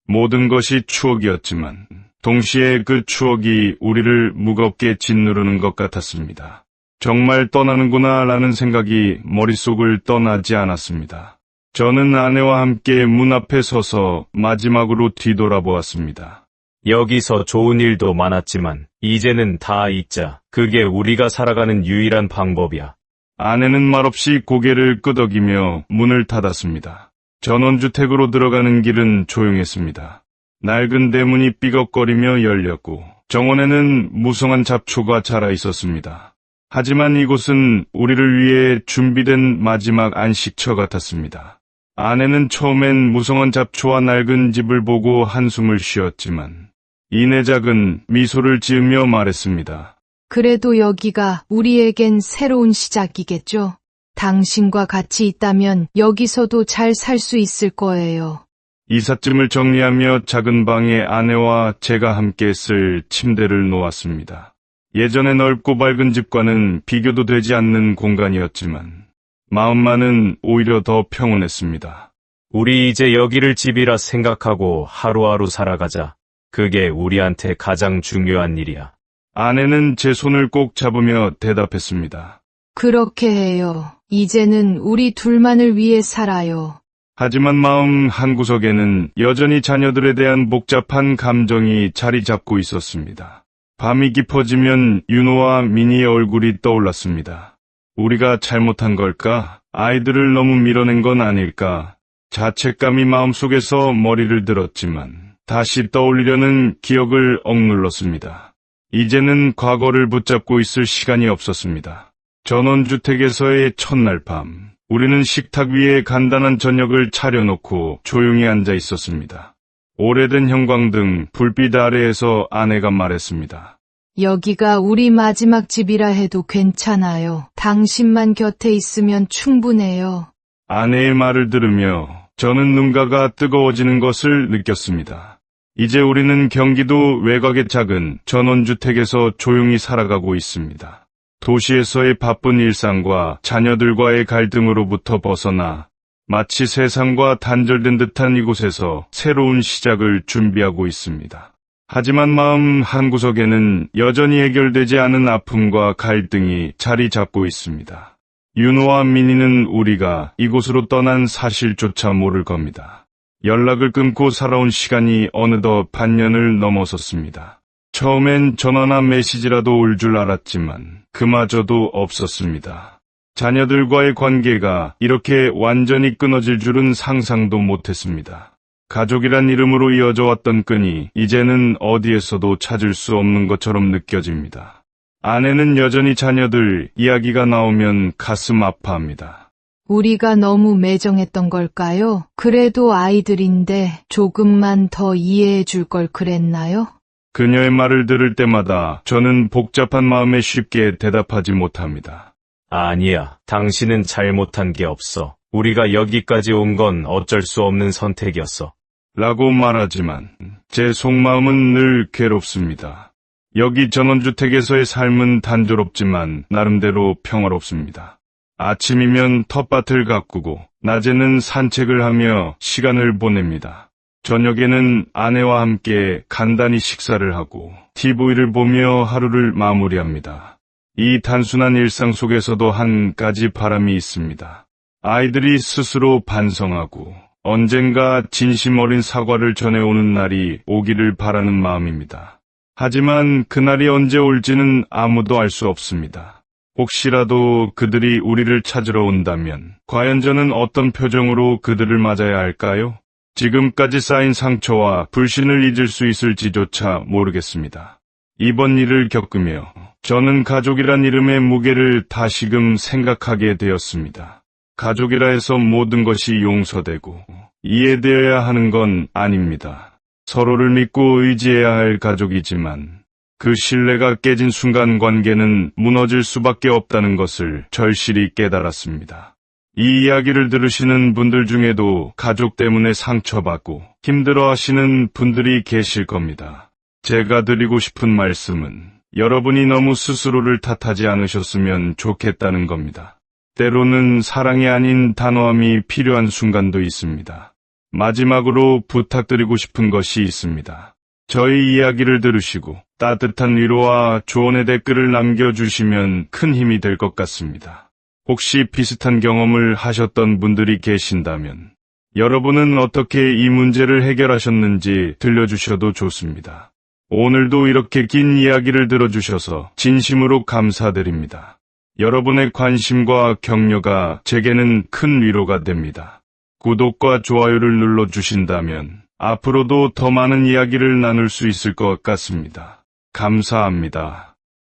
[SPEAKER 1] 모든 것이 추억이었지만 동시에 그 추억이 우리를 무겁게 짓누르는 것 같았습니다. 정말 떠나는구나 라는 생각이 머릿속을 떠나지 않았습니다. 저는 아내와 함께 문 앞에 서서 마지막으로 뒤돌아보았습니다.
[SPEAKER 3] 여기서 좋은 일도 많았지만 이제는 다 잊자. 그게 우리가 살아가는 유일한 방법이야.
[SPEAKER 1] 아내는 말없이 고개를 끄덕이며 문을 닫았습니다. 전원주택으로 들어가는 길은 조용했습니다. 낡은 대문이 삐걱거리며 열렸고 정원에는 무성한 잡초가 자라 있었습니다. 하지만 이곳은 우리를 위해 준비된 마지막 안식처 같았습니다. 아내는 처음엔 무성한 잡초와 낡은 집을 보고 한숨을 쉬었지만 이내 작은 미소를 지으며 말했습니다.
[SPEAKER 5] 그래도 여기가 우리에겐 새로운 시작이겠죠? 당신과 같이 있다면 여기서도 잘 살 수 있을 거예요.
[SPEAKER 1] 이삿짐을 정리하며 작은 방에 아내와 제가 함께 쓸 침대를 놓았습니다. 예전에 넓고 밝은 집과는 비교도 되지 않는 공간이었지만 마음만은 오히려 더 평온했습니다.
[SPEAKER 3] 우리 이제 여기를 집이라 생각하고 하루하루 살아가자. 그게 우리한테 가장 중요한 일이야.
[SPEAKER 1] 아내는 제 손을 꼭 잡으며 대답했습니다.
[SPEAKER 5] 그렇게 해요. 이제는 우리 둘만을 위해 살아요.
[SPEAKER 1] 하지만 마음 한구석에는 여전히 자녀들에 대한 복잡한 감정이 자리 잡고 있었습니다. 밤이 깊어지면 윤호와 미니의 얼굴이 떠올랐습니다. 우리가 잘못한 걸까? 아이들을 너무 밀어낸 건 아닐까? 자책감이 마음속에서 머리를 들었지만 다시 떠올리려는 기억을 억눌렀습니다. 이제는 과거를 붙잡고 있을 시간이 없었습니다. 전원주택에서의 첫날 밤, 우리는 식탁 위에 간단한 저녁을 차려놓고 조용히 앉아 있었습니다. 오래된 형광등, 불빛 아래에서 아내가 말했습니다.
[SPEAKER 5] 여기가 우리 마지막 집이라 해도 괜찮아요. 당신만 곁에 있으면 충분해요.
[SPEAKER 1] 아내의 말을 들으며 저는 눈가가 뜨거워지는 것을 느꼈습니다. 이제 우리는 경기도 외곽의 작은 전원주택에서 조용히 살아가고 있습니다. 도시에서의 바쁜 일상과 자녀들과의 갈등으로부터 벗어나 마치 세상과 단절된 듯한 이곳에서 새로운 시작을 준비하고 있습니다. 하지만 마음 한구석에는 여전히 해결되지 않은 아픔과 갈등이 자리 잡고 있습니다. 윤호와 민희는 우리가 이곳으로 떠난 사실조차 모를 겁니다. 연락을 끊고 살아온 시간이 어느덧 반년을 넘어섰습니다. 처음엔 전화나 메시지라도 올 줄 알았지만 그마저도 없었습니다. 자녀들과의 관계가 이렇게 완전히 끊어질 줄은 상상도 못했습니다. 가족이란 이름으로 이어져 왔던 끈이 이제는 어디에서도 찾을 수 없는 것처럼 느껴집니다. 아내는 여전히 자녀들 이야기가 나오면 가슴 아파합니다.
[SPEAKER 5] 우리가 너무 매정했던 걸까요? 그래도 아이들인데 조금만 더 이해해 줄 걸 그랬나요?
[SPEAKER 1] 그녀의 말을 들을 때마다 저는 복잡한 마음에 쉽게 대답하지 못합니다.
[SPEAKER 3] 아니야. 당신은 잘못한 게 없어. 우리가 여기까지 온 건 어쩔 수 없는 선택이었어.
[SPEAKER 1] 라고 말하지만 제 속마음은 늘 괴롭습니다. 여기 전원주택에서의 삶은 단조롭지만 나름대로 평화롭습니다. 아침이면 텃밭을 가꾸고 낮에는 산책을 하며 시간을 보냅니다. 저녁에는 아내와 함께 간단히 식사를 하고 TV를 보며 하루를 마무리합니다. 이 단순한 일상 속에서도 한 가지 바람이 있습니다. 아이들이 스스로 반성하고 언젠가 진심 어린 사과를 전해오는 날이 오기를 바라는 마음입니다. 하지만 그날이 언제 올지는 아무도 알 수 없습니다. 혹시라도 그들이 우리를 찾으러 온다면 과연 저는 어떤 표정으로 그들을 맞아야 할까요? 지금까지 쌓인 상처와 불신을 잊을 수 있을지조차 모르겠습니다. 이번 일을 겪으며 저는 가족이란 이름의 무게를 다시금 생각하게 되었습니다. 가족이라 해서 모든 것이 용서되고 이해되어야 하는 건 아닙니다. 서로를 믿고 의지해야 할 가족이지만 그 신뢰가 깨진 순간 관계는 무너질 수밖에 없다는 것을 절실히 깨달았습니다. 이 이야기를 들으시는 분들 중에도 가족 때문에 상처받고 힘들어하시는 분들이 계실 겁니다. 제가 드리고 싶은 말씀은 여러분이 너무 스스로를 탓하지 않으셨으면 좋겠다는 겁니다. 때로는 사랑이 아닌 단호함이 필요한 순간도 있습니다. 마지막으로 부탁드리고 싶은 것이 있습니다. 저희 이야기를 들으시고 따뜻한 위로와 조언의 댓글을 남겨주시면 큰 힘이 될 것 같습니다. 혹시 비슷한 경험을 하셨던 분들이 계신다면 여러분은 어떻게 이 문제를 해결하셨는지 들려주셔도 좋습니다. 오늘도 이렇게 긴 이야기를 들어주셔서 진심으로 감사드립니다. 여러분의 관심과 격려가 제게는 큰 위로가 됩니다. 구독과 좋아요를 눌러주신다면 앞으로도 더 많은 이야기를 나눌 수 있을 것 같습니다. 감사합니다.